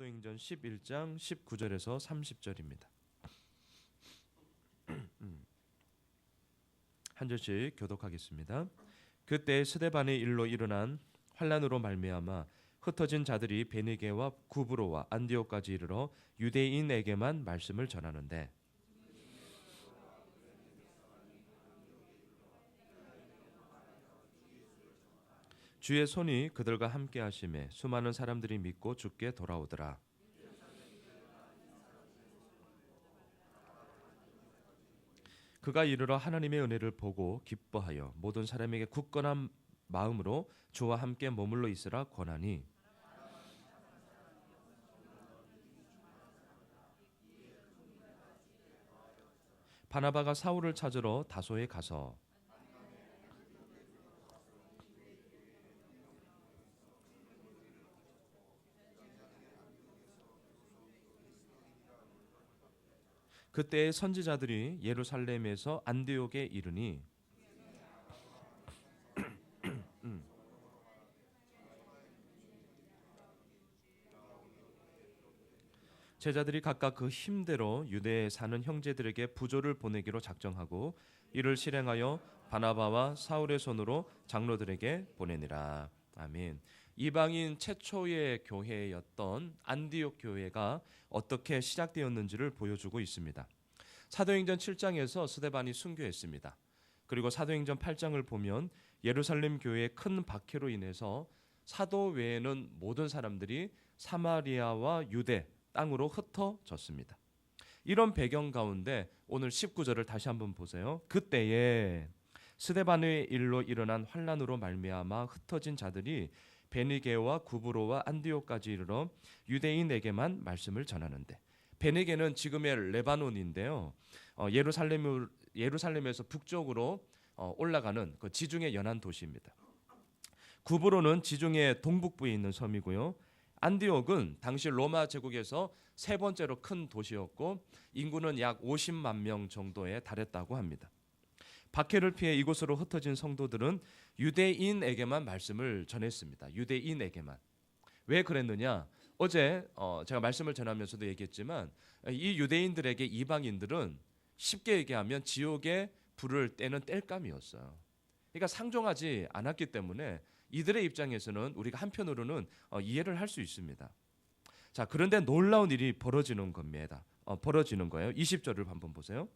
사도행전 11장 19절에서 30절입니다. 한 절씩 교독하겠습니다. 그때 스데반의 일로 일어난 환난으로 말미암아 흩어진 자들이 베니게와 구브로와 안디옥까지 이르러 유대인에게만 말씀을 전하는데 주의 손이 그들과 함께 하심에 수많은 사람들이 믿고 주께 돌아오더라. 그가 이르러 하나님의 은혜를 보고 기뻐하여 모든 사람에게 굳건한 마음으로 주와 함께 머물러 있으라 권하니 바나바가 사울을 찾으러 다소에 가서 그때의 선지자들이 예루살렘에서 안디옥에 이르니 제자들이 각각 그 힘대로 유대에 사는 형제들에게 부조를 보내기로 작정하고 이를 실행하여 바나바와 사울의 손으로 장로들에게 보내니라. 아멘. 이방인 최초의 교회였던 안디옥 교회가 어떻게 시작되었는지를 보여주고 있습니다. 사도행전 7장에서 스데반이 순교했습니다. 그리고 사도행전 8장을 보면 예루살렘 교회의 큰 박해로 인해서 사도 외에는 모든 사람들이 사마리아와 유대 땅으로 흩어졌습니다. 이런 배경 가운데 오늘 19절을 다시 한번 보세요. 그때에 스데반의 일로 일어난 환난으로 말미암아 흩어진 자들이 베니게와 구브로와 안디옥까지 이르러 유대인에게만 말씀을 전하는데 베니게는 지금의 레바논인데요. 예루살렘에서 북쪽으로 올라가는 그 지중해 연안 도시입니다. 구브로는 지중해 동북부에 있는 섬이고요. 안디옥은 당시 로마 제국에서 세 번째로 큰 도시였고 인구는 약 50만 명 정도에 달했다고 합니다. 박해를 피해 이곳으로 흩어진 성도들은 유대인에게만 말씀을 전했습니다. 유대인에게만. 왜 그랬느냐? 어제 제가 말씀을 전하면서도 얘기했지만 이 유대인들에게 이방인들은 쉽게 얘기하면 지옥에 불을 떼는 땔감이었어요. 그러니까 상종하지 않았기 때문에 이들의 입장에서는 우리가 한편으로는 이해를 할 수 있습니다. 자, 그런데 놀라운 일이 벌어지는 겁니다. 벌어지는 거예요. 20절을 한번 보세요.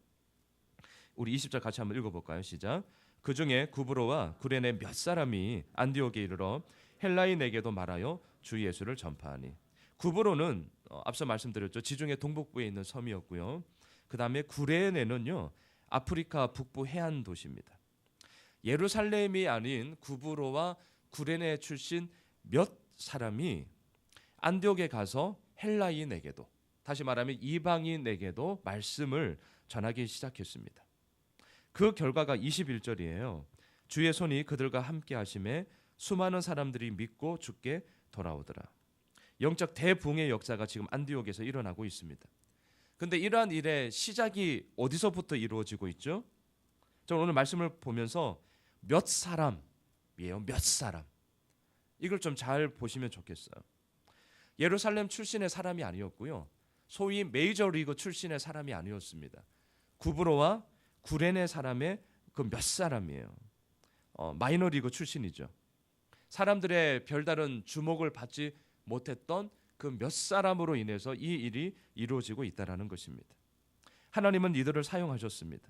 우리 20절 같이 한번 읽어볼까요? 시작. 그 중에 구브로와 구레네 몇 사람이 안디옥에 이르러 헬라인에게도 말하여 주 예수를 전파하니. 구브로는 앞서 말씀드렸죠. 지중해 동북부에 있는 섬이었고요. 그 다음에 구레네는요. 아프리카 북부 해안 도시입니다. 예루살렘이 아닌 구브로와 구레네 출신 몇 사람이 안디옥에 가서 헬라인에게도 다시 말하면 이방인에게도 말씀을 전하기 시작했습니다. 그 결과가 21절이에요. 주의 손이 그들과 함께 하심에 수많은 사람들이 믿고 주께 돌아오더라. 영적 대붕의 역사가 지금 안디옥에서 일어나고 있습니다. 그런데 이러한 일의 시작이 어디서부터 이루어지고 있죠? 저는 오늘 말씀을 보면서 몇 사람이에요. 몇 사람. 이걸 좀 잘 보시면 좋겠어요. 예루살렘 출신의 사람이 아니었고요. 소위 메이저리그 출신의 사람이 아니었습니다. 구브로와 구레네 사람의 그 몇 사람이에요. 마이너리그 출신이죠. 사람들의 별다른 주목을 받지 못했던 그 몇 사람으로 인해서 이 일이 이루어지고 있다는 것입니다. 하나님은 이들을 사용하셨습니다.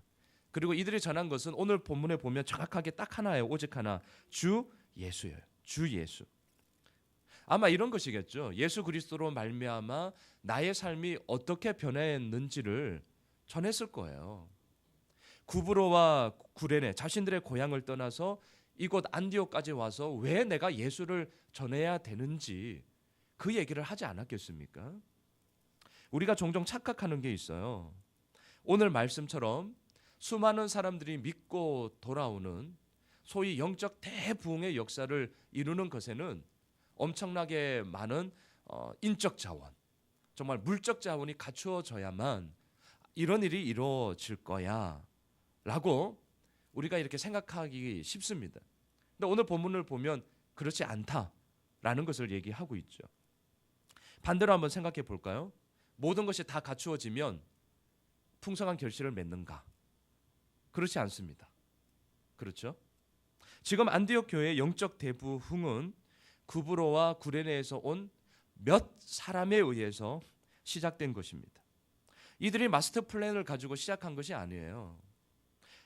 그리고 이들이 전한 것은 오늘 본문에 보면 정확하게 딱 하나예요. 오직 하나. 주 예수예요. 주 예수. 아마 이런 것이겠죠. 예수 그리스도로 말미암아 나의 삶이 어떻게 변했는지를 전했을 거예요. 구브로와 구레네 자신들의 고향을 떠나서 이곳 안디옥까지 와서 왜 내가 예수를 전해야 되는지 그 얘기를 하지 않았겠습니까? 우리가 종종 착각하는 게 있어요. 오늘 말씀처럼 수많은 사람들이 믿고 돌아오는 소위 영적 대부흥의 역사를 이루는 것에는 엄청나게 많은 인적 자원, 정말 물적 자원이 갖추어져야만 이런 일이 이루어질 거야 라고 우리가 이렇게 생각하기 쉽습니다. 근데 오늘 본문을 보면 그렇지 않다라는 것을 얘기하고 있죠. 반대로 한번 생각해 볼까요? 모든 것이 다 갖추어지면 풍성한 결실을 맺는가? 그렇지 않습니다. 그렇죠? 지금 안디옥 교회의 영적 대부흥은 구브로와 구레네에서 온 몇 사람에 의해서 시작된 것입니다. 이들이 마스터 플랜을 가지고 시작한 것이 아니에요.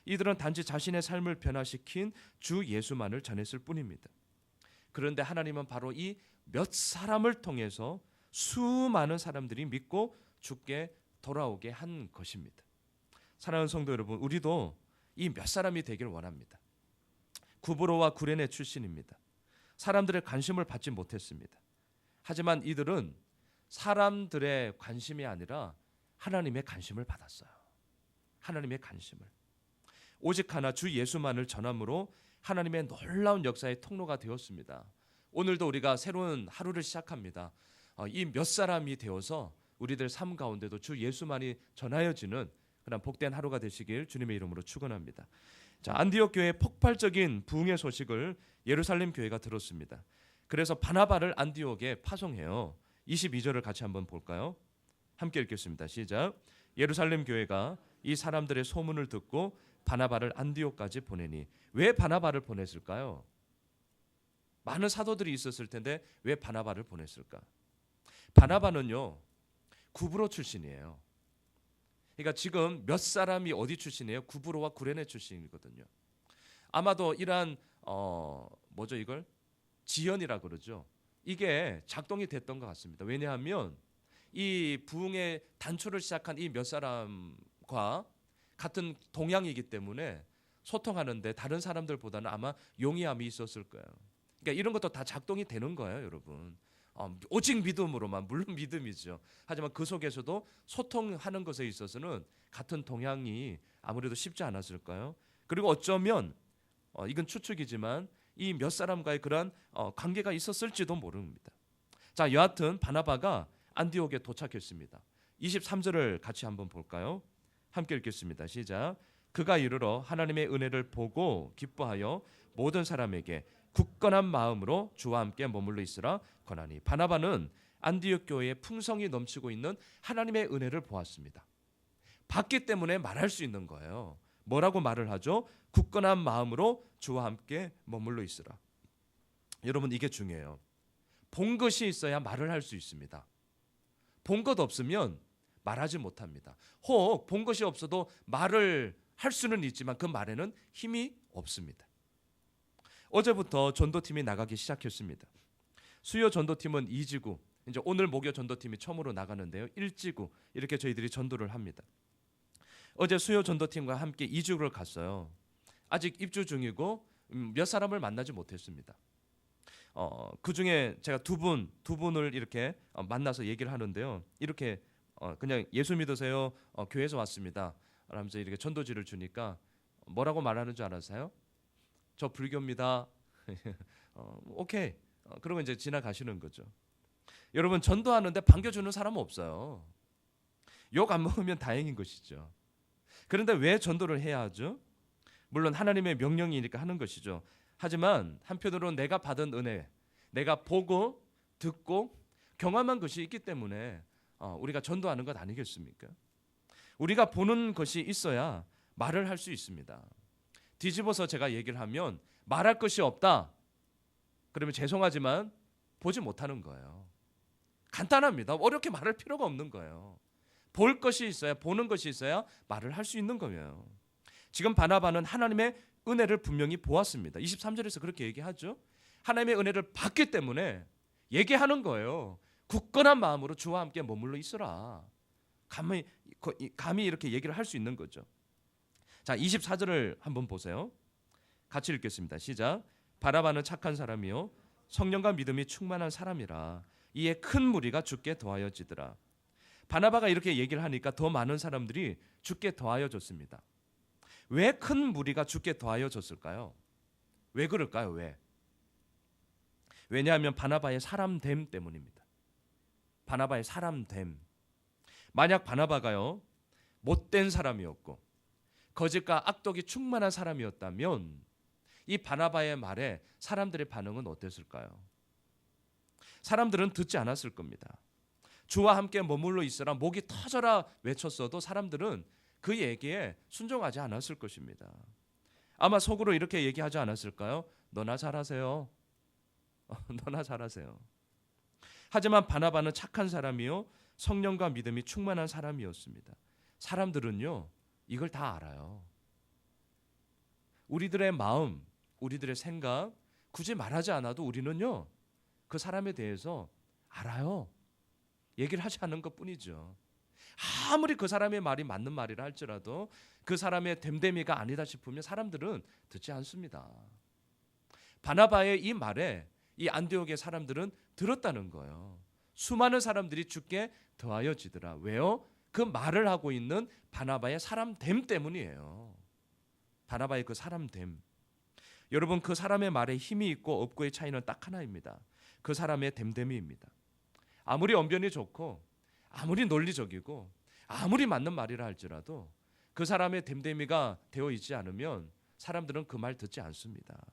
이들은 단지 자신의 삶을 변화시킨 주 예수만을 전했을 뿐입니다. 그런데 하나님은 바로 이 몇 사람을 통해서 수많은 사람들이 믿고 주께 돌아오게 한 것입니다. 사랑하는 성도 여러분, 우리도 이 몇 사람이 되길 원합니다. 구브로와 구레네 출신입니다. 사람들의 관심을 받지 못했습니다. 하지만 이들은 사람들의 관심이 아니라 하나님의 관심을 받았어요. 하나님의 관심을. 오직 하나 주 예수만을 전함으로 하나님의 놀라운 역사의 통로가 되었습니다. 오늘도 우리가 새로운 하루를 시작합니다. 이 몇 사람이 되어서 우리들 삶 가운데도 주 예수만이 전하여지는 그런 복된 하루가 되시길 주님의 이름으로 축원합니다. 자, 안디옥 교회의 폭발적인 부흥의 소식을 예루살렘 교회가 들었습니다. 그래서 바나바를 안디옥에 파송해요. 22절을 같이 한번 볼까요? 함께 읽겠습니다. 시작. 예루살렘 교회가 이 사람들의 소문을 듣고 바나바를 안디옥까지 보내니. 왜 바나바를 보냈을까요? 많은 사도들이 있었을 텐데 왜 바나바를 보냈을까? 바나바는요, 구브로 출신이에요. 그러니까 지금 몇 사람이 어디 출신이에요? 구브로와 구레네 출신이거든요. 아마도 이러한 뭐죠 이걸? 지연이라 그러죠. 이게 작동이 됐던 것 같습니다. 왜냐하면 이 부흥의 단초를 시작한 이 몇 사람과 같은 동양이기 때문에 소통하는데 다른 사람들보다는 아마 용이함이 있었을 거예요. 그러니까 이런 것도 다 작동이 되는 거예요, 여러분. 오직 믿음으로만, 물론 믿음이죠. 하지만 그 속에서도 소통하는 것에 있어서는 같은 동양이 아무래도 쉽지 않았을까요? 그리고 어쩌면 이건 추측이지만 이 몇 사람과의 그러한 관계가 있었을지도 모릅니다. 자, 여하튼 바나바가 안디옥에 도착했습니다. 23절을 같이 한번 볼까요? 함께 읽겠습니다. 시작. 그가 이르러 하나님의 은혜를 보고 기뻐하여 모든 사람에게 굳건한 마음으로 주와 함께 머물러 있으라 권하니. 바나바는 안디옥 교회에 풍성이 넘치고 있는 하나님의 은혜를 보았습니다. 봤기 때문에 말할 수 있는 거예요. 뭐라고 말을 하죠? 굳건한 마음으로 주와 함께 머물러 있으라. 여러분, 이게 중요해요. 본 것이 있어야 말을 할 수 있습니다. 본 것 없으면 말하지 못합니다. 혹 본 것이 없어도 말을 할 수는 있지만 그 말에는 힘이 없습니다. 어제부터 전도팀이 나가기 시작했습니다. 수요 전도팀은 2지구, 이제 오늘 목요 전도팀이 처음으로 나가는데요. 1지구 이렇게 저희들이 전도를 합니다. 어제 수요 전도팀과 함께 2주를 갔어요. 아직 입주 중이고 몇 사람을 만나지 못했습니다. 그 중에 제가 두 분을 이렇게 만나서 얘기를 하는데요. 이렇게 그냥 예수 믿으세요. 교회에서 왔습니다. 라면서 이렇게 전도지를 주니까 뭐라고 말하는 줄 알아세요? 저 불교입니다. 오케이. 그러고 이제 지나가시는 거죠. 여러분, 전도하는데 반겨주는 사람은 없어요. 욕 안 먹으면 다행인 것이죠. 그런데 왜 전도를 해야 하죠? 물론 하나님의 명령이니까 하는 것이죠. 하지만 한편으로는 내가 받은 은혜, 내가 보고 듣고 경험한 것이 있기 때문에 우리가 전도하는 것 아니겠습니까? 우리가 보는 것이 있어야 말을 할 수 있습니다. 뒤집어서 제가 얘기를 하면 말할 것이 없다. 그러면 죄송하지만 보지 못하는 거예요. 간단합니다. 어렵게 말할 필요가 없는 거예요. 볼 것이 있어야, 보는 것이 있어야 말을 할 수 있는 거예요. 지금 바나바는 하나님의 은혜를 분명히 보았습니다. 23절에서 그렇게 얘기하죠. 하나님의 은혜를 받기 때문에 얘기하는 거예요. 굳건한 마음으로 주와 함께 머물러 있으라. 감히 이렇게 얘기를 할 수 있는 거죠. 자, 24절을 한번 보세요. 같이 읽겠습니다. 시작. 바나바는 착한 사람이요 성령과 믿음이 충만한 사람이라 이에 큰 무리가 주께 더하여지더라. 바나바가 이렇게 얘기를 하니까 더 많은 사람들이 주께 더하여졌습니다. 왜 큰 무리가 주께 더하여졌을까요? 왜 그럴까요? 왜냐하면 바나바의 사람됨 때문입니다. 바나바의 사람됨. 만약 바나바가요 못된 사람이었고 거짓과 악독이 충만한 사람이었다면 이 바나바의 말에 사람들의 반응은 어땠을까요? 사람들은 듣지 않았을 겁니다. 주와 함께 머물러 있으라 목이 터져라 외쳤어도 사람들은 그 얘기에 순종하지 않았을 것입니다. 아마 속으로 이렇게 얘기하지 않았을까요? 너나 잘하세요. 너나 잘하세요. 하지만 바나바는 착한 사람이요 성령과 믿음이 충만한 사람이었습니다. 사람들은요 이걸 다 알아요. 우리들의 마음, 우리들의 생각 굳이 말하지 않아도 우리는요 그 사람에 대해서 알아요. 얘기를 하지 않는 것뿐이죠. 아무리 그 사람의 말이 맞는 말이라 할지라도 그 사람의 됨됨이가 아니다 싶으면 사람들은 듣지 않습니다. 바나바의 이 말에 이 안디옥의 사람들은 들었다는 거예요. 수많은 사람들이 주께 더하여지더라. 왜요? 그 말을 하고 있는 바나바의 사람됨 때문이에요. 바나바의 그 사람됨. 여러분 그 사람의 말에 힘이 있고 없고의 차이는 딱 하나입니다. 그 사람의 됨됨이입니다. 아무리 언변이 좋고 아무리 논리적이고 아무리 맞는 말이라 할지라도 그 사람의 됨됨이가 되어 있지 않으면 사람들은 그 말 듣지 않습니다.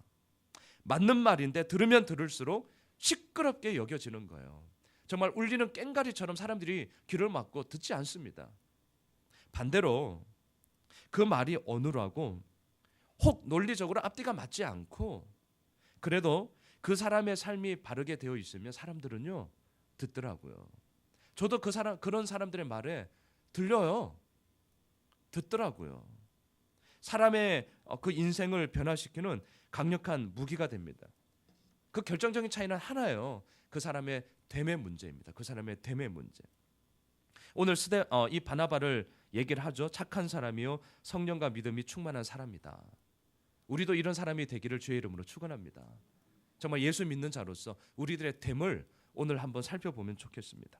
맞는 말인데 들으면 들을수록 시끄럽게 여겨지는 거예요. 정말 울리는 꽹가리처럼 사람들이 귀를 막고 듣지 않습니다. 반대로 그 말이 어눌하고 혹 논리적으로 앞뒤가 맞지 않고 그래도 그 사람의 삶이 바르게 되어 있으면 사람들은요 듣더라고요. 저도 그런 사람들의 말에 들려요. 듣더라고요. 사람의 그 인생을 변화시키는 강력한 무기가 됩니다. 그 결정적인 차이는 하나예요. 그 사람의 됨의 문제입니다. 그 사람의 됨의 문제. 오늘 이 바나바를 얘기를 하죠. 착한 사람이요 성령과 믿음이 충만한 사람이다. 우리도 이런 사람이 되기를 주의 이름으로 축원합니다. 정말 예수 믿는 자로서 우리들의 됨을 오늘 한번 살펴보면 좋겠습니다.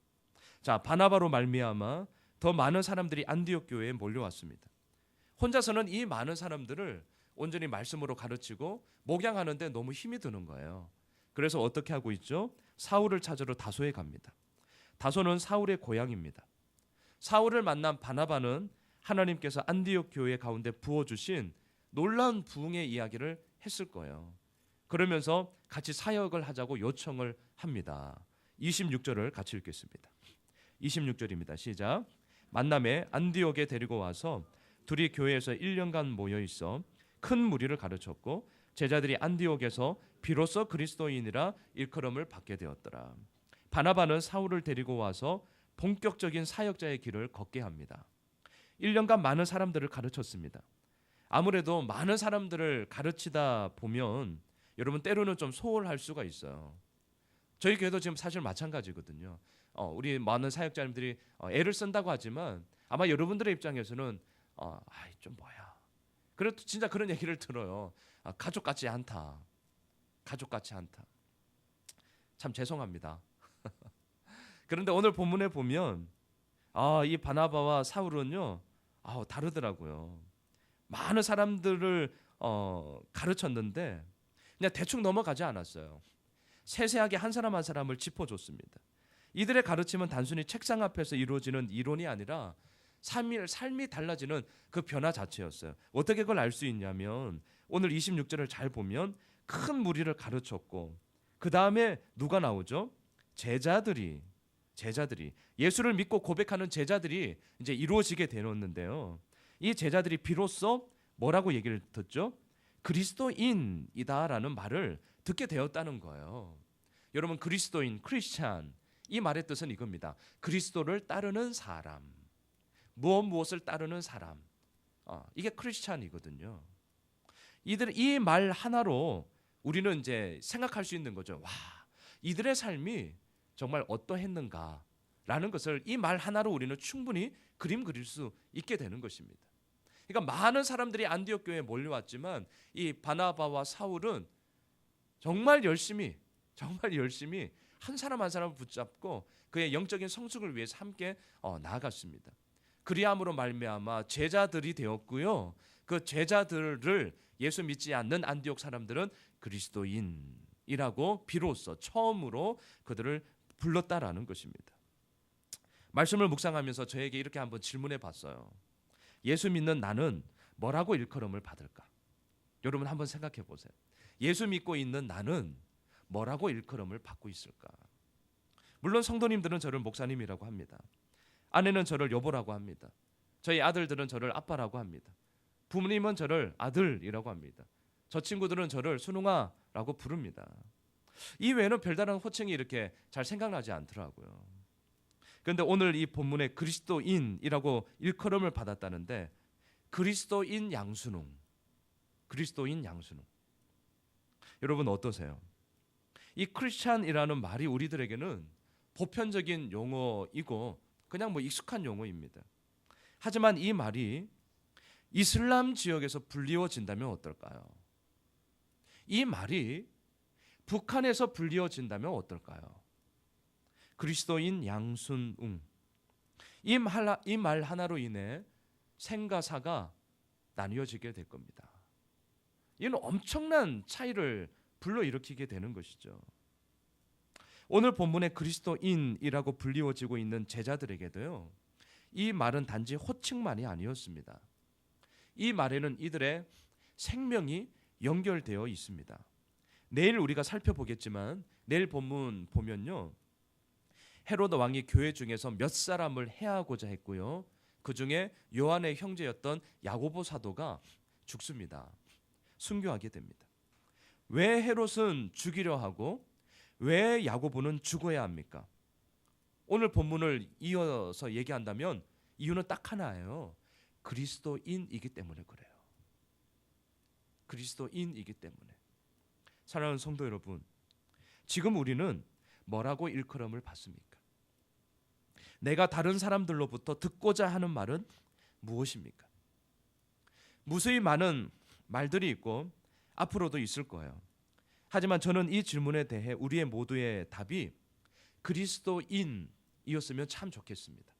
자, 바나바로 말미암아 더 많은 사람들이 안디옥 교회에 몰려왔습니다. 혼자서는 이 많은 사람들을 온전히 말씀으로 가르치고 목양하는데 너무 힘이 드는 거예요. 그래서 어떻게 하고 있죠? 사울을 찾으러 다소에 갑니다. 다소는 사울의 고향입니다. 사울을 만난 바나바는 하나님께서 안디옥 교회 가운데 부어주신 놀라운 부흥의 이야기를 했을 거예요. 그러면서 같이 사역을 하자고 요청을 합니다. 26절을 같이 읽겠습니다. 26절입니다. 시작. 만남에 안디옥에 데리고 와서 둘이 교회에서 1년간 모여 있어 큰 무리를 가르쳤고 제자들이 안디옥에서 비로소 그리스도인이라 일컬음을 받게 되었더라. 바나바는 사울을 데리고 와서 본격적인 사역자의 길을 걷게 합니다. 1년간 많은 사람들을 가르쳤습니다. 아무래도 많은 사람들을 가르치다 보면 여러분 때로는 좀 소홀할 수가 있어요. 저희 교회도 지금 사실 마찬가지거든요. 우리 많은 사역자님들이 애를 쓴다고 하지만 아마 여러분들의 입장에서는 좀 뭐야. 그래도 진짜 그런 얘기를 들어요. 가족 같지 않다. 가족 같지 않다. 참 죄송합니다. 그런데 오늘 본문에 보면 이 바나바와 사울은요 다르더라고요. 많은 사람들을 가르쳤는데 그냥 대충 넘어가지 않았어요. 세세하게 한 사람 한 사람을 짚어줬습니다. 이들의 가르침은 단순히 책상 앞에서 이루어지는 이론이 아니라 삶이 달라지는 그 변화 자체였어요. 어떻게 그걸 알 수 있냐면 오늘 26절을 잘 보면 큰 무리를 가르쳤고 그 다음에 누가 나오죠? 제자들이 예수를 믿고 고백하는 제자들이 이제 이루어지게 되었는데요. 이 제자들이 비로소 뭐라고 얘기를 듣죠? 그리스도인이다라는 말을 듣게 되었다는 거예요. 여러분 그리스도인, 크리스찬 이 말의 뜻은 이겁니다. 그리스도를 따르는 사람, 무엇을 따르는 사람. 이게 크리스찬이거든요. 이 말 하나로 우리는 이제 생각할 수 있는 거죠. 와, 이들의 삶이 정말 어떠했는가라는 것을 이 말 하나로 우리는 충분히 그림 그릴 수 있게 되는 것입니다. 그러니까 많은 사람들이 안디옥 교회에 몰려왔지만 이 바나바와 사울은 정말 열심히 한 사람 한 사람을 붙잡고 그의 영적인 성숙을 위해서 함께 나아갔습니다. 그리함으로 말미암아 제자들이 되었고요. 그 제자들을 예수 믿지 않는 안디옥 사람들은 그리스도인이라고 비로소 처음으로 그들을 불렀다라는 것입니다. 말씀을 묵상하면서 저에게 이렇게 한번 질문해 봤어요. 예수 믿는 나는 뭐라고 일컬음을 받을까? 여러분 한번 생각해 보세요. 예수 믿고 있는 나는 뭐라고 일컬음을 받고 있을까? 물론 성도님들은 저를 목사님이라고 합니다. 아내는 저를 여보라고 합니다. 저희 아들들은 저를 아빠라고 합니다. 부모님은 저를 아들이라고 합니다. 저 친구들은 저를 순웅아라고 부릅니다. 이 외에는 별다른 호칭이 이렇게 잘 생각나지 않더라고요. 그런데 오늘 이 본문에 그리스도인이라고 일컬음을 받았다는데 그리스도인 양순웅, 그리스도인 양순웅. 여러분 어떠세요? 이 크리스찬이라는 말이 우리들에게는 보편적인 용어이고 그냥 익숙한 용어입니다. 하지만 이 말이 이슬람 지역에서 불리워진다면 어떨까요? 이 말이 북한에서 불리워진다면 어떨까요? 그리스도인 양순웅. 이 말 하나로 인해 생과 사가 나뉘어지게 될 겁니다. 이는 엄청난 차이를 불러일으키게 되는 것이죠. 오늘 본문의 그리스도인이라고 불리워지고 있는 제자들에게도요, 이 말은 단지 호칭만이 아니었습니다. 이 말에는 이들의 생명이 연결되어 있습니다. 내일 우리가 살펴보겠지만 내일 본문 보면요, 헤로드 왕이 교회 중에서 몇 사람을 해하고자 했고요, 그 중에 요한의 형제였던 야고보 사도가 죽습니다. 순교하게 됩니다. 왜 헤롯은 죽이려 하고 왜 야고보는 죽어야 합니까? 오늘 본문을 이어서 얘기한다면 이유는 딱 하나예요. 그리스도인이기 때문에 그래요. 그리스도인이기 때문에. 사랑하는 성도 여러분, 지금 우리는 뭐라고 일컬음을 받습니까? 내가 다른 사람들로부터 듣고자 하는 말은 무엇입니까? 무수히 많은 말들이 있고 앞으로도 있을 거예요. 하지만 저는 이 질문에 대해 우리의 모두의 답이 그리스도인이었으면 참 좋겠습니다.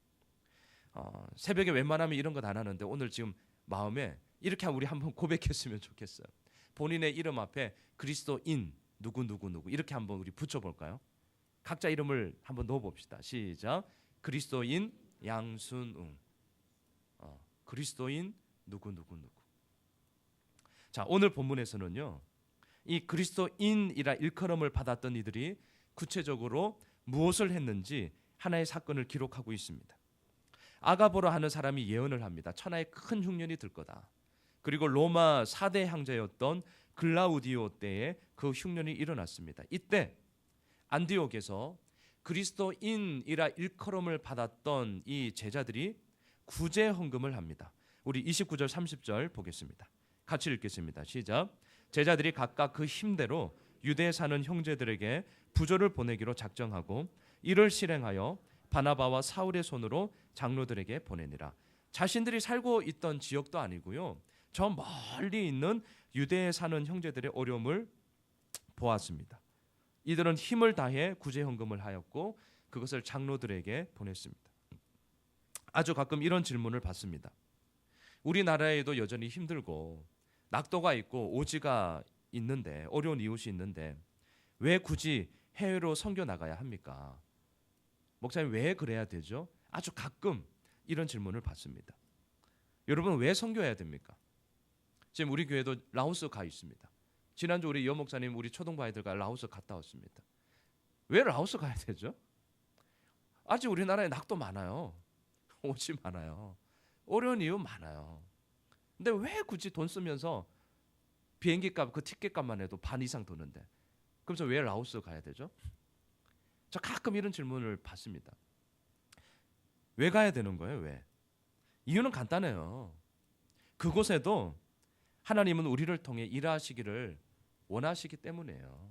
새벽에 웬만하면 이런 것 안 하는데 오늘 지금 마음에 이렇게 우리 한번 고백했으면 좋겠어요. 본인의 이름 앞에 그리스도인 누구 이렇게 한번 우리 붙여볼까요? 각자 이름을 한번 넣어봅시다. 시작. 그리스도인 양순웅. 그리스도인 누구. 자, 오늘 본문에서는요, 이 그리스도인이라 일컬음을 받았던 이들이 구체적으로 무엇을 했는지 하나의 사건을 기록하고 있습니다. 아가보라 하는 사람이 예언을 합니다. 천하에 큰 흉년이 들 거다. 그리고 로마 4대 향자였던 글라우디오 때에 그 흉년이 일어났습니다. 이때 안디옥에서 그리스도인이라 일컬음을 받았던 이 제자들이 구제 헌금을 합니다. 우리 29절 30절 보겠습니다. 같이 읽겠습니다. 시작. 제자들이 각각 그 힘대로 유대에 사는 형제들에게 부조를 보내기로 작정하고 이를 실행하여 바나바와 사울의 손으로 장로들에게 보내니라. 자신들이 살고 있던 지역도 아니고요, 저 멀리 있는 유대에 사는 형제들의 어려움을 보았습니다. 이들은 힘을 다해 구제 헌금을 하였고 그것을 장로들에게 보냈습니다. 아주 가끔 이런 질문을 받습니다. 우리나라에도 여전히 힘들고 낙도가 있고 오지가 있는데, 어려운 이웃이 있는데 왜 굳이 해외로 선교 나가야 합니까? 목사님 왜 그래야 되죠? 아주 가끔 이런 질문을 받습니다. 여러분 왜 선교해야 됩니까? 지금 우리 교회도 라오스 가 있습니다. 지난주 우리 여 목사님 우리 초등부 아이들과 라오스 갔다 왔습니다. 왜 라오스 가야 되죠? 아직 우리나라에 낙도 많아요. 오지 많아요. 어려운 이유 많아요. 근데 왜 굳이 돈 쓰면서 비행기 값, 그 티켓 값만 해도 반 이상 드는데 그래서 왜 라오스 가야 되죠? 저 가끔 이런 질문을 받습니다. 왜 가야 되는 거예요? 왜? 이유는 간단해요. 그곳에도 하나님은 우리를 통해 일하시기를 원하시기 때문이에요.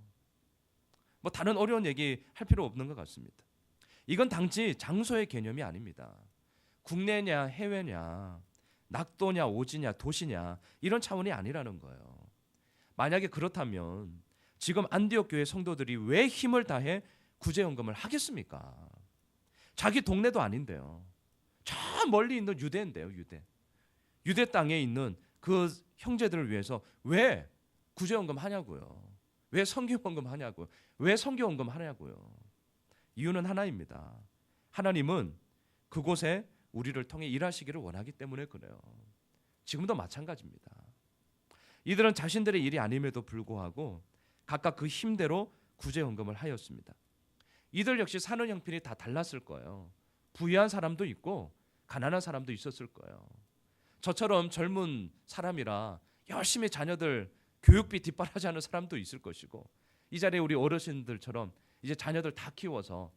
뭐 다른 어려운 얘기 할 필요 없는 것 같습니다. 이건 단지 장소의 개념이 아닙니다. 국내냐 해외냐, 낙도냐 오지냐 도시냐 이런 차원이 아니라는 거예요. 만약에 그렇다면 지금 안디옥 교회 성도들이 왜 힘을 다해 구제연금을 하겠습니까? 자기 동네도 아닌데요. 저 멀리 있는 유대인데요. 유대 땅에 있는 그 형제들을 위해서 왜 구제연금 하냐고요. 왜 선교연금 하냐고요. 왜 선교연금 하냐고요. 이유는 하나입니다. 하나님은 그곳에 우리를 통해 일하시기를 원하기 때문에 그래요. 지금도 마찬가지입니다. 이들은 자신들의 일이 아님에도 불구하고 각각 그 힘대로 구제헌금을 하였습니다. 이들 역시 사는 형편이 다 달랐을 거예요. 부유한 사람도 있고 가난한 사람도 있었을 거예요. 저처럼 젊은 사람이라 열심히 자녀들 교육비 뒷바라지하는 사람도 있을 것이고, 이 자리에 우리 어르신들처럼 이제 자녀들 다 키워서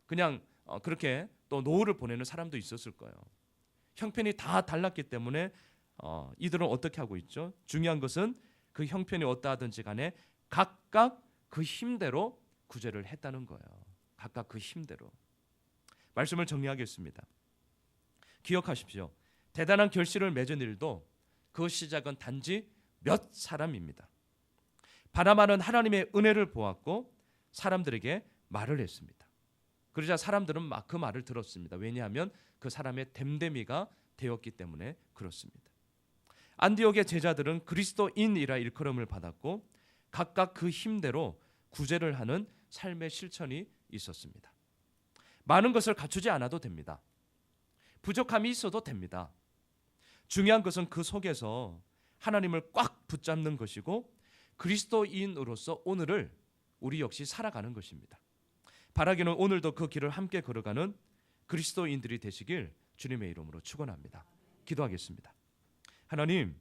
그냥 그렇게 또 노후를 보내는 사람도 있었을 거예요. 형편이 다 달랐기 때문에 이들은 어떻게 하고 있죠? 중요한 것은 그 형편이 어떠하든지 간에 각각 그 힘대로 구제를 했다는 거예요. 각각 그 힘대로. 말씀을 정리하겠습니다. 기억하십시오. 대단한 결실을 맺은 일도 그 시작은 단지 몇 사람입니다. 바나바는 하나님의 은혜를 보았고 사람들에게 말을 했습니다. 그러자 사람들은 막 그 말을 들었습니다. 왜냐하면 그 사람의 됨됨이가 되었기 때문에 그렇습니다. 안디옥의 제자들은 그리스도인이라 일컬음을 받았고 각각 그 힘대로 구제를 하는 삶의 실천이 있었습니다. 많은 것을 갖추지 않아도 됩니다. 부족함이 있어도 됩니다. 중요한 것은 그 속에서 하나님을 꽉 붙잡는 것이고 그리스도인으로서 오늘을 우리 역시 살아가는 것입니다. 바라기는 오늘도 그 길을 함께 걸어가는 그리스도인들이 되시길 주님의 이름으로 축원합니다. 기도하겠습니다. 하나님,